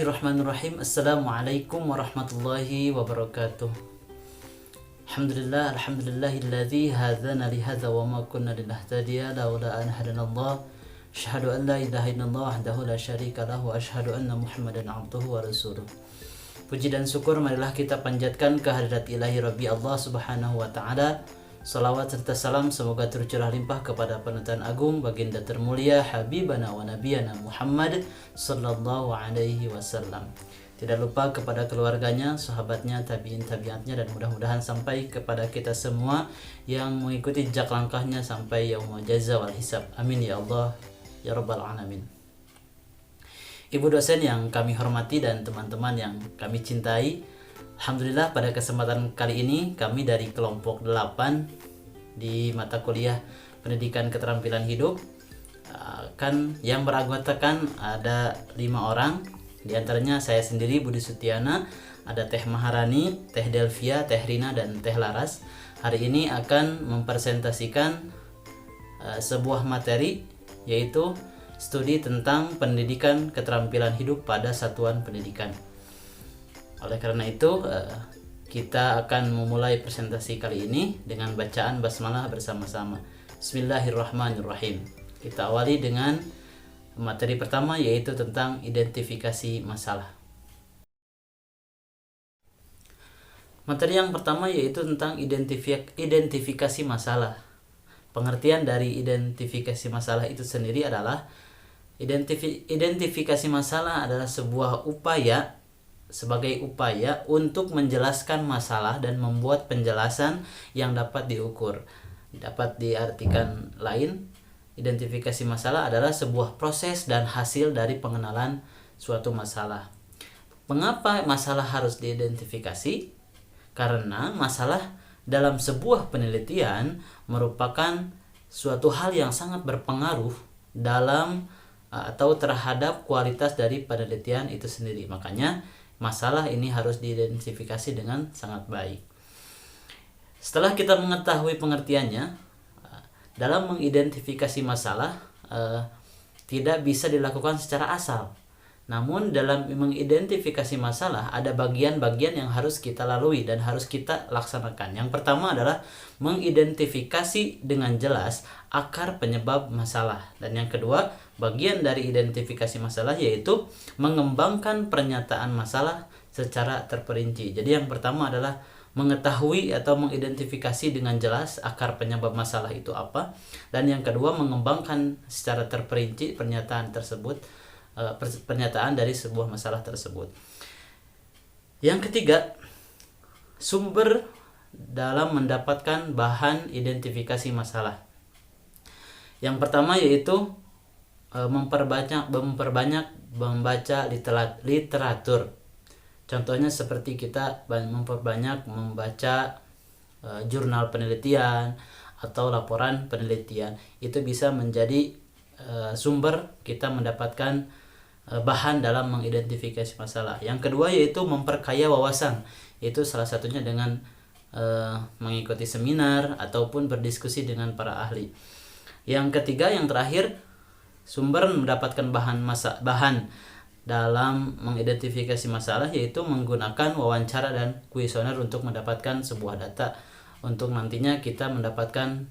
Bismillahirrahmanirrahim. Assalamualaikum warahmatullahi wabarakatuh. Alhamdulillahilladzi hadzana li hadza wa ma kunna linahtadiya laula an hadanallah. Asyhadu an la ilaha illallah wahdahu la syarika lahu wa asyhadu anna Muhammadan abduhu wa rasuluh. Puji dan syukur marilah kita panjatkan kehadirat ilahi Rabbi Allah Subhanahu wa taala. Salawat serta salam semoga tercurah limpah kepada panutan agung baginda termulia Habibana wa Nabiyana Muhammad sallallahu alaihi wasallam. Tidak lupa kepada keluarganya, sahabatnya, tabi'in tabi'atnya, dan mudah-mudahan sampai kepada kita semua yang mengikuti jejak langkahnya sampai yaumul jaza wal hisab. Amin ya Allah ya rabbal alamin. Ibu dosen yang kami hormati dan teman-teman yang kami cintai, alhamdulillah pada kesempatan kali ini kami dari kelompok 8 di mata kuliah Pendidikan Keterampilan Hidup kan yang beranggotakan ada 5 orang. Di antaranya saya sendiri Budi Sutiana, ada Teh Maharani, Teh Delvia, Teh Rina, dan Teh Laras. Hari ini akan mempresentasikan sebuah materi, yaitu studi tentang pendidikan keterampilan hidup pada satuan pendidikan. Oleh karena itu, kita akan memulai presentasi kali ini dengan bacaan basmalah bersama-sama. Bismillahirrahmanirrahim. Kita awali dengan materi pertama, yaitu tentang identifikasi masalah. Materi yang pertama yaitu tentang identifikasi masalah. Pengertian dari identifikasi masalah itu sendiri adalah identifikasi masalah adalah sebagai upaya untuk menjelaskan masalah dan membuat penjelasan yang dapat diukur. Dapat diartikan lain, identifikasi masalah adalah sebuah proses dan hasil dari pengenalan suatu masalah. Mengapa masalah harus diidentifikasi? Karena masalah dalam sebuah penelitian merupakan suatu hal yang sangat berpengaruh dalam atau terhadap kualitas dari penelitian itu sendiri. Makanya masalah ini harus diidentifikasi dengan sangat baik. Setelah kita mengetahui pengertiannya, dalam mengidentifikasi masalah tidak bisa dilakukan secara asal. Namun dalam mengidentifikasi masalah ada bagian-bagian yang harus kita lalui dan harus kita laksanakan. Yang pertama adalah mengidentifikasi dengan jelas akar penyebab masalah. Dan yang kedua, bagian dari identifikasi masalah yaitu mengembangkan pernyataan masalah secara terperinci. Jadi yang pertama adalah mengetahui atau mengidentifikasi dengan jelas akar penyebab masalah itu apa. Dan yang kedua, mengembangkan secara terperinci pernyataan tersebut, pernyataan dari sebuah masalah tersebut. Yang ketiga, sumber dalam mendapatkan bahan identifikasi masalah. Yang pertama yaitu memperbanyak membaca literatur. Contohnya seperti kita memperbanyak membaca jurnal penelitian atau laporan penelitian. Itu bisa menjadi sumber kita mendapatkan bahan dalam mengidentifikasi masalah. Yang kedua yaitu memperkaya wawasan. Itu salah satunya dengan mengikuti seminar ataupun berdiskusi dengan para ahli. Yang ketiga, yang terakhir, sumber mendapatkan bahan dalam mengidentifikasi masalah yaitu menggunakan wawancara dan kuesioner untuk mendapatkan sebuah data untuk nantinya kita mendapatkan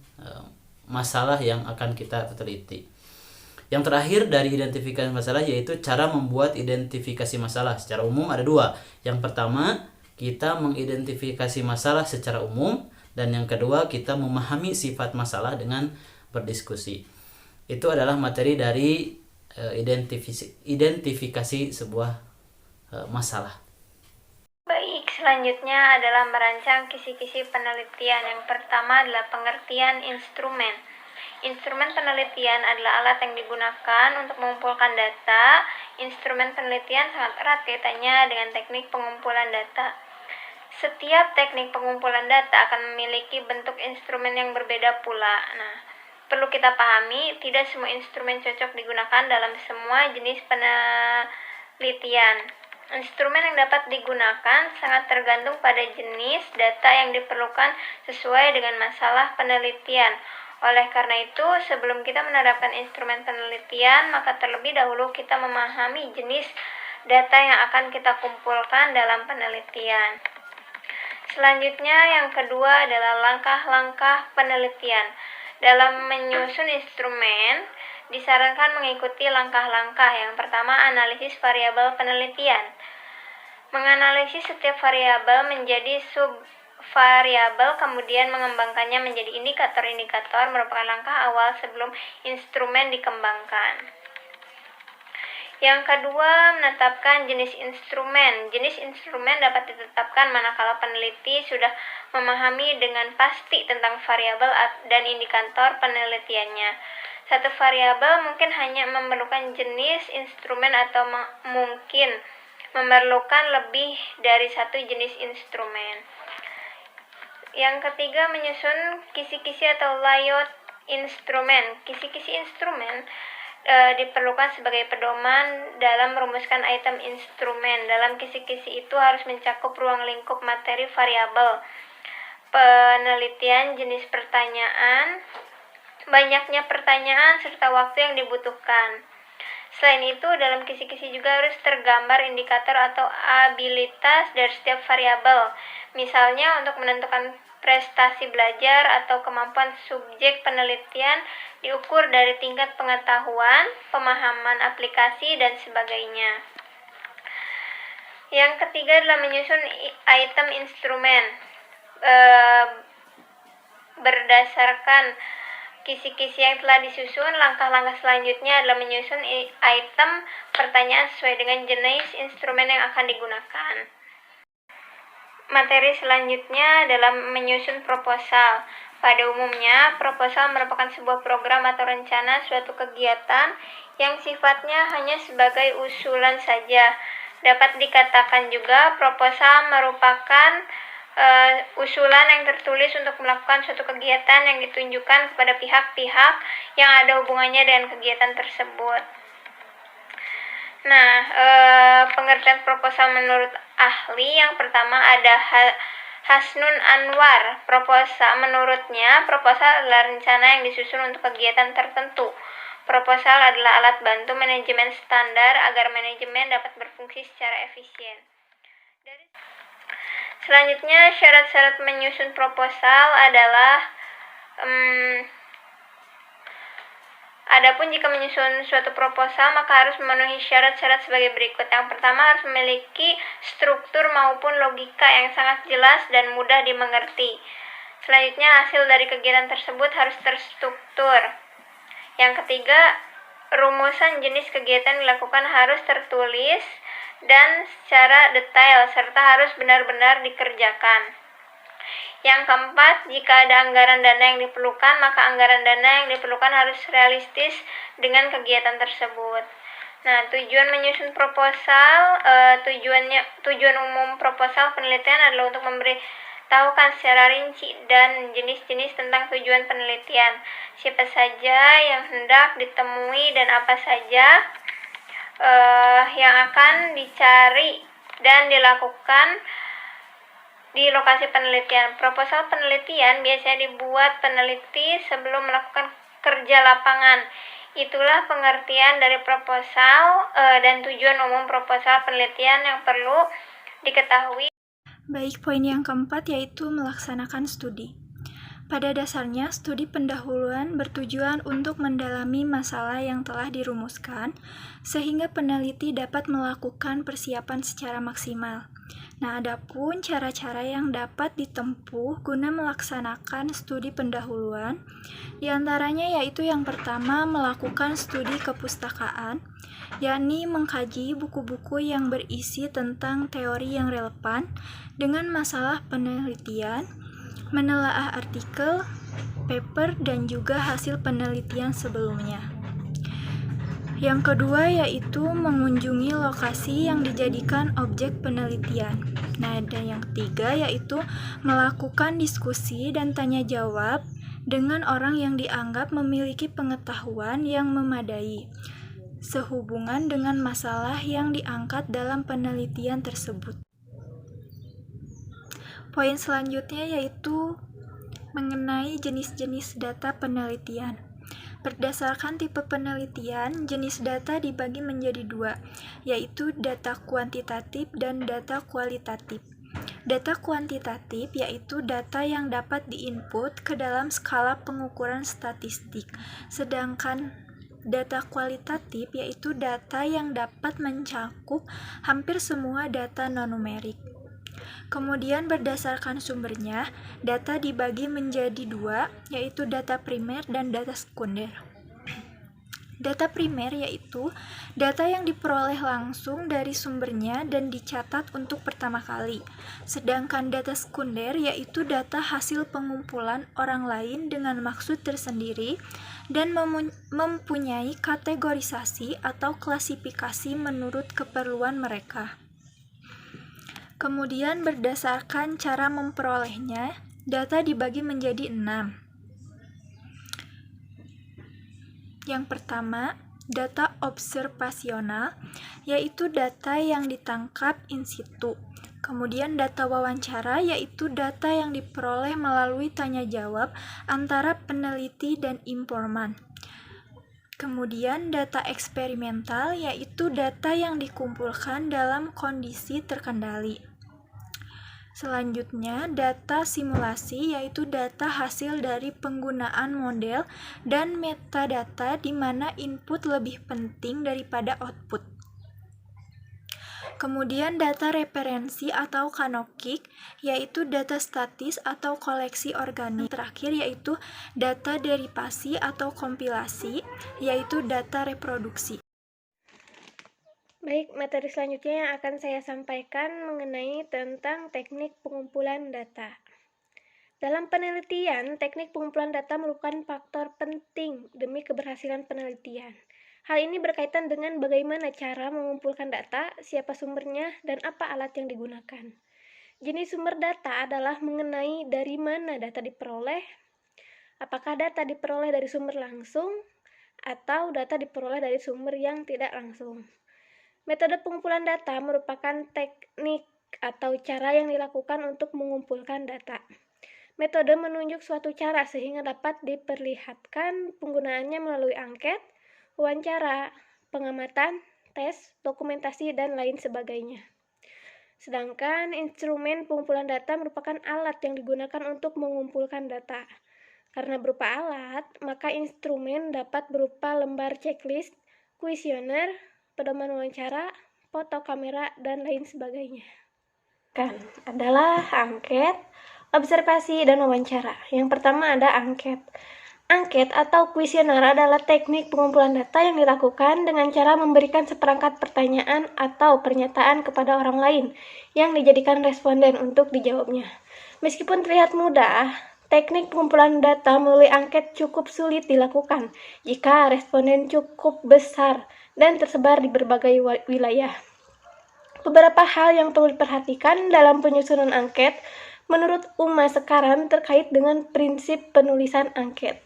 masalah yang akan kita teliti. Yang terakhir dari identifikasi masalah yaitu cara membuat identifikasi masalah. Secara umum ada 2. Yang pertama, kita mengidentifikasi masalah secara umum, dan yang kedua, kita memahami sifat masalah dengan berdiskusi. Itu adalah materi dari identifikasi sebuah masalah. Baik, selanjutnya adalah merancang kisi-kisi penelitian. Yang pertama adalah pengertian instrumen. Instrumen penelitian adalah alat yang digunakan untuk mengumpulkan data. Instrumen penelitian sangat erat kaitannya dengan teknik pengumpulan data. Setiap teknik pengumpulan data akan memiliki bentuk instrumen yang berbeda pula. Perlu kita pahami, tidak semua instrumen cocok digunakan dalam semua jenis penelitian. Instrumen yang dapat digunakan sangat tergantung pada jenis data yang diperlukan sesuai dengan masalah penelitian. Oleh karena itu, sebelum kita menerapkan instrumen penelitian, maka terlebih dahulu kita memahami jenis data yang akan kita kumpulkan dalam penelitian. Selanjutnya, yang kedua adalah langkah-langkah penelitian. Dalam menyusun instrumen, disarankan mengikuti langkah-langkah. Yang pertama, analisis variabel penelitian. Menganalisis setiap variabel menjadi subvariabel, kemudian mengembangkannya menjadi indikator-indikator merupakan langkah awal sebelum instrumen dikembangkan. Yang kedua, menetapkan jenis instrumen. Jenis instrumen dapat ditetapkan manakala peneliti sudah memahami dengan pasti tentang variabel dan indikator penelitiannya. Satu variabel mungkin hanya memerlukan jenis instrumen atau mungkin memerlukan lebih dari satu jenis instrumen. Yang ketiga, menyusun kisi-kisi atau layout instrumen. Kisi-kisi instrumen diperlukan sebagai pedoman dalam merumuskan item instrumen. Dalam kisi-kisi itu harus mencakup ruang lingkup materi variabel, penelitian, jenis pertanyaan, banyaknya pertanyaan, serta waktu yang dibutuhkan. Selain itu, dalam kisi-kisi juga harus tergambar indikator atau abilitas dari setiap variabel. Misalnya, untuk menentukan prestasi belajar atau kemampuan subjek penelitian diukur dari tingkat pengetahuan, pemahaman aplikasi, dan sebagainya. Yang ketiga adalah menyusun item instrumen. Berdasarkan kisi-kisi yang telah disusun, langkah-langkah selanjutnya adalah menyusun item pertanyaan sesuai dengan jenis instrumen yang akan digunakan. Materi selanjutnya adalah menyusun proposal. Pada umumnya, proposal merupakan sebuah program atau rencana suatu kegiatan yang sifatnya hanya sebagai usulan saja. Dapat dikatakan juga proposal merupakan usulan yang tertulis untuk melakukan suatu kegiatan yang ditunjukkan kepada pihak-pihak yang ada hubungannya dengan kegiatan tersebut. Nah, pengertian proposal menurut ahli yang pertama ada Hasnun Anwar. Menurutnya, proposal adalah rencana yang disusun untuk kegiatan tertentu. Proposal adalah alat bantu manajemen standar agar manajemen dapat berfungsi secara efisien. Selanjutnya, syarat-syarat menyusun proposal adalah adapun jika menyusun suatu proposal, maka harus memenuhi syarat-syarat sebagai berikut. Yang pertama, harus memiliki struktur maupun logika yang sangat jelas dan mudah dimengerti. Selanjutnya, hasil dari kegiatan tersebut harus terstruktur. Yang ketiga, rumusan jenis kegiatan dilakukan harus tertulis dan secara detail, serta harus benar-benar dikerjakan. Yang keempat, jika ada anggaran dana yang diperlukan, maka anggaran dana yang diperlukan harus realistis dengan kegiatan tersebut. Nah, tujuan menyusun proposal, tujuan umum proposal penelitian adalah untuk memberitahukan secara rinci dan jenis-jenis tentang tujuan penelitian, siapa saja yang hendak ditemui dan apa saja yang akan dicari dan dilakukan di lokasi penelitian. Proposal penelitian biasanya dibuat peneliti sebelum melakukan kerja lapangan. Itulah pengertian dari proposal dan tujuan umum proposal penelitian yang perlu diketahui. Baik, poin yang keempat yaitu melaksanakan studi. Pada dasarnya, studi pendahuluan bertujuan untuk mendalami masalah yang telah dirumuskan, sehingga peneliti dapat melakukan persiapan secara maksimal. Nah, adapun cara-cara yang dapat ditempuh guna melaksanakan studi pendahuluan, diantaranya yaitu yang pertama, melakukan studi kepustakaan, yakni mengkaji buku-buku yang berisi tentang teori yang relevan dengan masalah penelitian, menelaah artikel, paper, dan juga hasil penelitian sebelumnya. Yang kedua yaitu mengunjungi lokasi yang dijadikan objek penelitian. Nah, dan yang ketiga yaitu melakukan diskusi dan tanya jawab dengan orang yang dianggap memiliki pengetahuan yang memadai sehubungan dengan masalah yang diangkat dalam penelitian tersebut. Poin selanjutnya yaitu mengenai jenis-jenis data penelitian. Berdasarkan tipe penelitian, jenis data dibagi menjadi dua, yaitu data kuantitatif dan data kualitatif. Data kuantitatif yaitu data yang dapat diinput ke dalam skala pengukuran statistik, sedangkan data kualitatif yaitu data yang dapat mencakup hampir semua data non-numerik. Kemudian berdasarkan sumbernya, data dibagi menjadi dua, yaitu data primer dan data sekunder. Data primer yaitu data yang diperoleh langsung dari sumbernya dan dicatat untuk pertama kali. Sedangkan data sekunder yaitu data hasil pengumpulan orang lain dengan maksud tersendiri dan mempunyai kategorisasi atau klasifikasi menurut keperluan mereka. Kemudian berdasarkan cara memperolehnya, data dibagi menjadi 6. Yang pertama, data observasional, yaitu data yang ditangkap in situ. Kemudian data wawancara, yaitu data yang diperoleh melalui tanya jawab antara peneliti dan informan. Kemudian data eksperimental, yaitu data yang dikumpulkan dalam kondisi terkendali. Selanjutnya, data simulasi, yaitu data hasil dari penggunaan model dan metadata di mana input lebih penting daripada output. Kemudian data referensi atau kanokik, yaitu data statis atau koleksi organik. Terakhir yaitu data derivasi atau kompilasi, yaitu data reproduksi. Baik, materi selanjutnya yang akan saya sampaikan mengenai tentang teknik pengumpulan data. Dalam penelitian, teknik pengumpulan data merupakan faktor penting demi keberhasilan penelitian. Hal ini berkaitan dengan bagaimana cara mengumpulkan data, siapa sumbernya, dan apa alat yang digunakan. Jenis sumber data adalah mengenai dari mana data diperoleh, apakah data diperoleh dari sumber langsung, atau data diperoleh dari sumber yang tidak langsung. Metode pengumpulan data merupakan teknik atau cara yang dilakukan untuk mengumpulkan data. Metode menunjuk suatu cara sehingga dapat diperlihatkan penggunaannya melalui angket, wawancara, pengamatan, tes, dokumentasi, dan lain sebagainya. Sedangkan instrumen pengumpulan data merupakan alat yang digunakan untuk mengumpulkan data. Karena berupa alat, maka instrumen dapat berupa lembar checklist, kuesioner, pedoman wawancara, foto kamera, dan lain sebagainya. Adalah angket, observasi, dan wawancara. Yang pertama ada angket. Angket atau kuesioner adalah teknik pengumpulan data yang dilakukan dengan cara memberikan seperangkat pertanyaan atau pernyataan kepada orang lain yang dijadikan responden untuk dijawabnya. Meskipun terlihat mudah, teknik pengumpulan data melalui angket cukup sulit dilakukan jika responden cukup besar dan tersebar di berbagai wilayah. Beberapa hal yang perlu diperhatikan dalam penyusunan angket menurut Uma sekarang terkait dengan prinsip penulisan angket,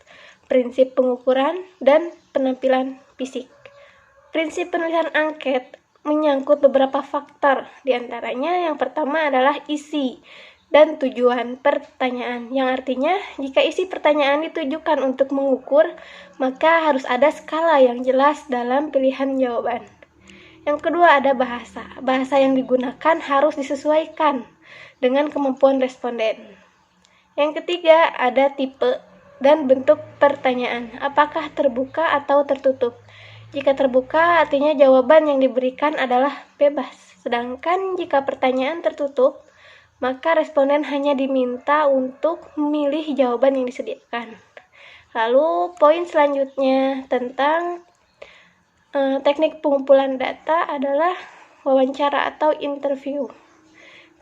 prinsip pengukuran, dan penampilan fisik. Prinsip penulisan angket menyangkut beberapa faktor, diantaranya yang pertama adalah isi dan tujuan pertanyaan, yang artinya jika isi pertanyaan ditujukan untuk mengukur, maka harus ada skala yang jelas dalam pilihan jawaban. Yang kedua ada bahasa. Bahasa yang digunakan harus disesuaikan dengan kemampuan responden. Yang ketiga ada tipe dan bentuk pertanyaan, apakah terbuka atau tertutup. Jika terbuka artinya jawaban yang diberikan adalah bebas, sedangkan jika pertanyaan tertutup, maka responden hanya diminta untuk memilih jawaban yang disediakan. Lalu poin selanjutnya tentang teknik pengumpulan data adalah wawancara atau interview.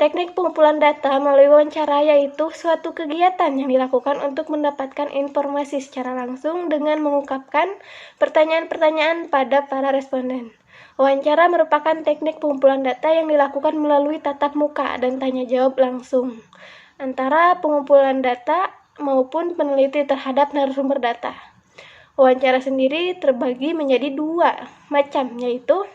Teknik pengumpulan data melalui wawancara yaitu suatu kegiatan yang dilakukan untuk mendapatkan informasi secara langsung dengan mengungkapkan pertanyaan-pertanyaan pada para responden. Wawancara merupakan teknik pengumpulan data yang dilakukan melalui tatap muka dan tanya jawab langsung antara pengumpulan data maupun peneliti terhadap narasumber data. Wawancara sendiri terbagi menjadi dua macam, yaitu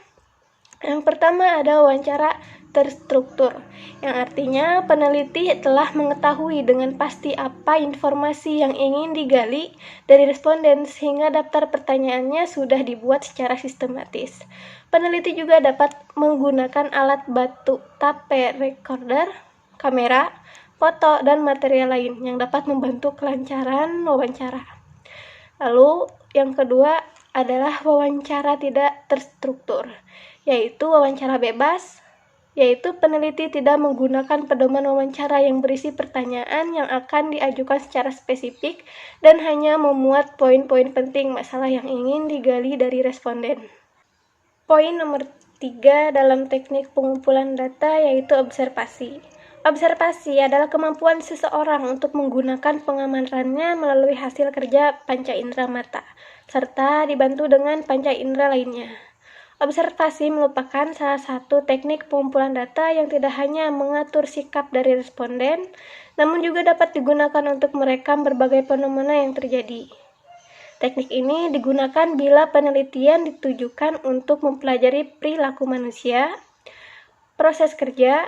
yang pertama ada wawancara terstruktur, yang artinya peneliti telah mengetahui dengan pasti apa informasi yang ingin digali dari responden sehingga daftar pertanyaannya sudah dibuat secara sistematis. Peneliti juga dapat menggunakan alat batu tape recorder, kamera, foto, dan material lain yang dapat membantu kelancaran wawancara. Lalu yang kedua adalah wawancara tidak terstruktur, yaitu wawancara bebas, yaitu peneliti tidak menggunakan pedoman wawancara yang berisi pertanyaan yang akan diajukan secara spesifik dan hanya memuat poin-poin penting masalah yang ingin digali dari responden. Poin nomor 3 dalam teknik pengumpulan data yaitu observasi. Observasi adalah kemampuan seseorang untuk menggunakan pengamatannya melalui hasil kerja panca indera mata, serta dibantu dengan panca indera lainnya. Observasi merupakan salah satu teknik pengumpulan data yang tidak hanya mengatur sikap dari responden, namun juga dapat digunakan untuk merekam berbagai fenomena yang terjadi. Teknik ini digunakan bila penelitian ditujukan untuk mempelajari perilaku manusia, proses kerja,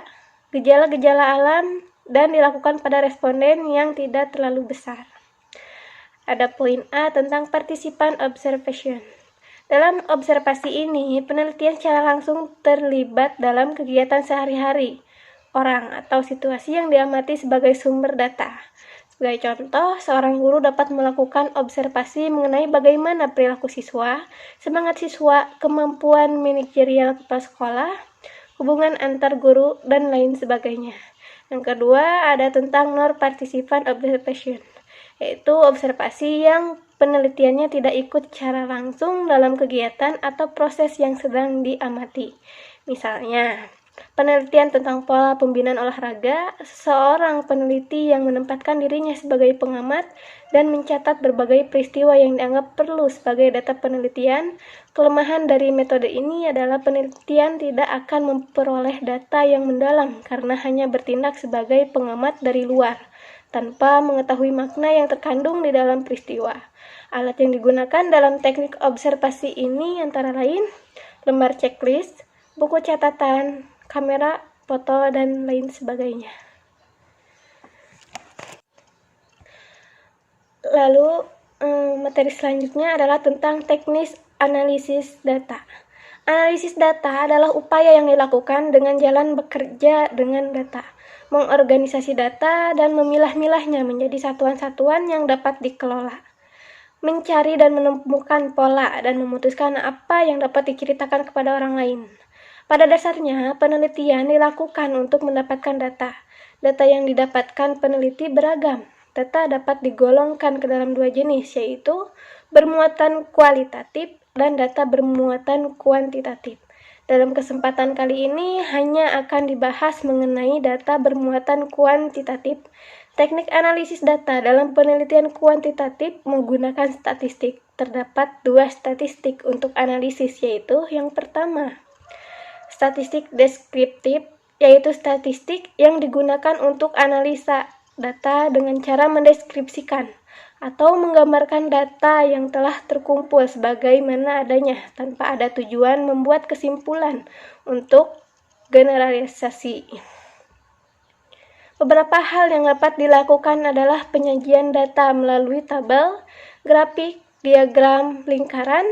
gejala-gejala alam, dan dilakukan pada responden yang tidak terlalu besar. Ada poin A tentang participan observation. Dalam observasi ini, penelitian secara langsung terlibat dalam kegiatan sehari-hari orang atau situasi yang diamati sebagai sumber data. Sebagai contoh, seorang guru dapat melakukan observasi mengenai bagaimana perilaku siswa, semangat siswa, kemampuan manajerial kepala sekolah, hubungan antar guru, dan lain sebagainya. Yang kedua, ada tentang non-participant observation, yaitu observasi yang penelitiannya tidak ikut secara langsung dalam kegiatan atau proses yang sedang diamati. Misalnya, penelitian tentang pola pembinaan olahraga, seorang peneliti yang menempatkan dirinya sebagai pengamat dan mencatat berbagai peristiwa yang dianggap perlu sebagai data penelitian. Kelemahan dari metode ini adalah penelitian tidak akan memperoleh data yang mendalam karena hanya bertindak sebagai pengamat dari luar, tanpa mengetahui makna yang terkandung di dalam peristiwa. Alat yang digunakan dalam teknik observasi ini antara lain lembar checklist, buku catatan, kamera, foto, dan lain sebagainya. Lalu materi selanjutnya adalah tentang teknis analisis data. Analisis data adalah upaya yang dilakukan dengan jalan bekerja dengan data, mengorganisasi data, dan memilah-milahnya menjadi satuan-satuan yang dapat dikelola. Mencari dan menemukan pola dan memutuskan apa yang dapat diceritakan kepada orang lain. Pada dasarnya, penelitian dilakukan untuk mendapatkan data. Data yang didapatkan peneliti beragam. Data dapat digolongkan ke dalam dua jenis, yaitu bermuatan kualitatif dan data bermuatan kuantitatif. Dalam kesempatan kali ini hanya akan dibahas mengenai data bermuatan kuantitatif. Teknik analisis data dalam penelitian kuantitatif menggunakan statistik. Terdapat dua statistik untuk analisis, yaitu yang pertama, statistik deskriptif, yaitu statistik yang digunakan untuk analisa data dengan cara mendeskripsikan atau menggambarkan data yang telah terkumpul sebagaimana adanya tanpa ada tujuan membuat kesimpulan untuk generalisasi. Beberapa hal yang dapat dilakukan adalah penyajian data melalui tabel, grafik, diagram lingkaran,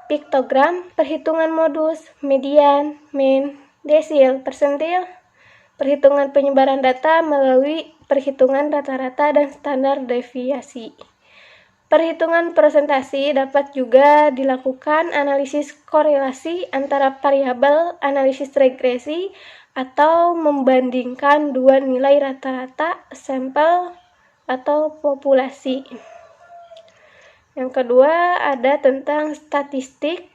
piktogram, perhitungan modus, median, mean, desil, persentil, perhitungan penyebaran data melalui perhitungan rata-rata dan standar deviasi. Perhitungan presentasi dapat juga dilakukan analisis korelasi antara variabel, analisis regresi, atau membandingkan dua nilai rata-rata sampel atau populasi. Yang kedua ada tentang statistik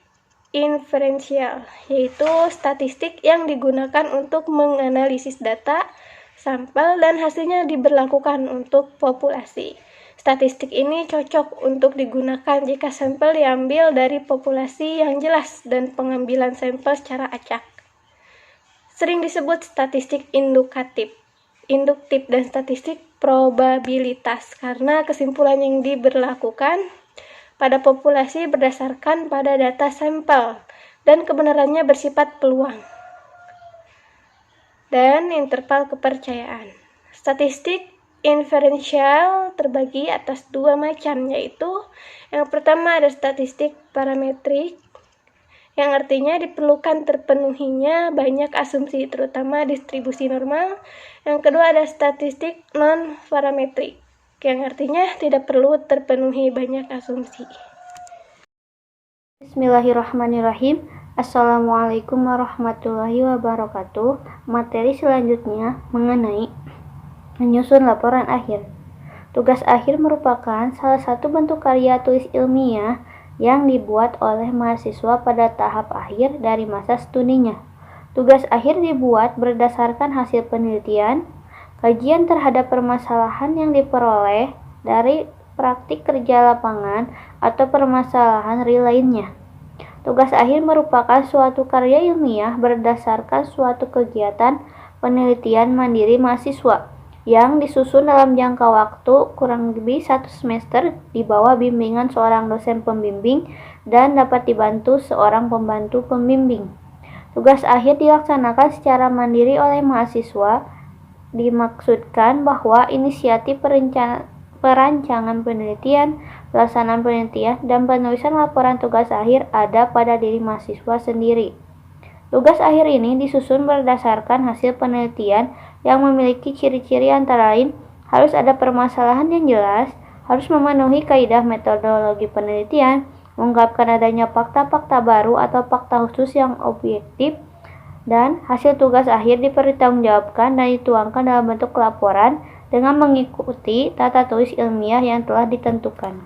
inferensial, yaitu statistik yang digunakan untuk menganalisis data, sampel, dan hasilnya diberlakukan untuk populasi. Statistik ini cocok untuk digunakan jika sampel diambil dari populasi yang jelas dan pengambilan sampel secara acak. Sering disebut statistik induktif, dan statistik probabilitas karena kesimpulan yang diberlakukan pada populasi berdasarkan pada data sampel dan kebenarannya bersifat peluang. dan interval kepercayaan. Statistik inferensial terbagi atas dua macam, yaitu yang pertama ada statistik parametrik, yang artinya diperlukan terpenuhinya banyak asumsi, terutama distribusi normal. Yang kedua ada statistik non-parametrik, yang artinya tidak perlu terpenuhi banyak asumsi. Bismillahirrahmanirrahim. Assalamualaikum warahmatullahi wabarakatuh. Materi selanjutnya mengenai menyusun laporan akhir. Tugas akhir merupakan salah satu bentuk karya tulis ilmiah yang dibuat oleh mahasiswa pada tahap akhir dari masa studinya. Tugas akhir dibuat berdasarkan hasil penelitian, kajian terhadap permasalahan yang diperoleh dari praktik kerja lapangan atau permasalahan real lainnya. Tugas akhir merupakan suatu karya ilmiah berdasarkan suatu kegiatan penelitian mandiri mahasiswa yang disusun dalam jangka waktu kurang lebih 1 semester di bawah bimbingan seorang dosen pembimbing dan dapat dibantu seorang pembantu pembimbing. Tugas akhir dilaksanakan secara mandiri oleh mahasiswa. Dimaksudkan bahwa inisiatif perancangan penelitian, pelaksanaan penelitian, dan penulisan laporan tugas akhir ada pada diri mahasiswa sendiri. Tugas akhir ini disusun berdasarkan hasil penelitian yang memiliki ciri-ciri antara lain harus ada permasalahan yang jelas, harus memenuhi kaidah metodologi penelitian, mengungkapkan adanya fakta-fakta baru atau fakta khusus yang objektif, dan hasil tugas akhir dipertanggungjawabkan dan dituangkan dalam bentuk laporan dengan mengikuti tata tulis ilmiah yang telah ditentukan.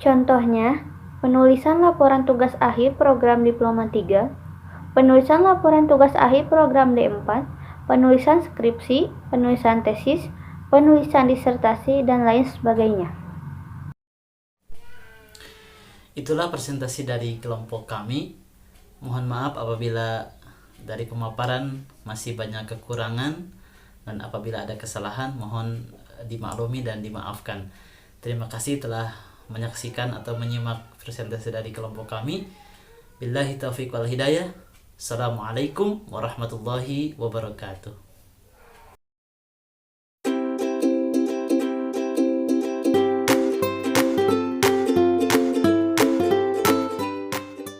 Contohnya, penulisan laporan tugas akhir program Diploma 3, penulisan laporan tugas akhir program D4, penulisan skripsi, penulisan tesis, penulisan disertasi, dan lain sebagainya. Itulah presentasi dari kelompok kami. Mohon maaf apabila dari pemaparan masih banyak kekurangan, dan apabila ada kesalahan mohon dimaklumi dan dimaafkan. Terima kasih telah menyaksikan atau menyimak presentasi dari kelompok kami. Billahi taufiq wal hidayah. Assalamualaikum warahmatullahi wabarakatuh.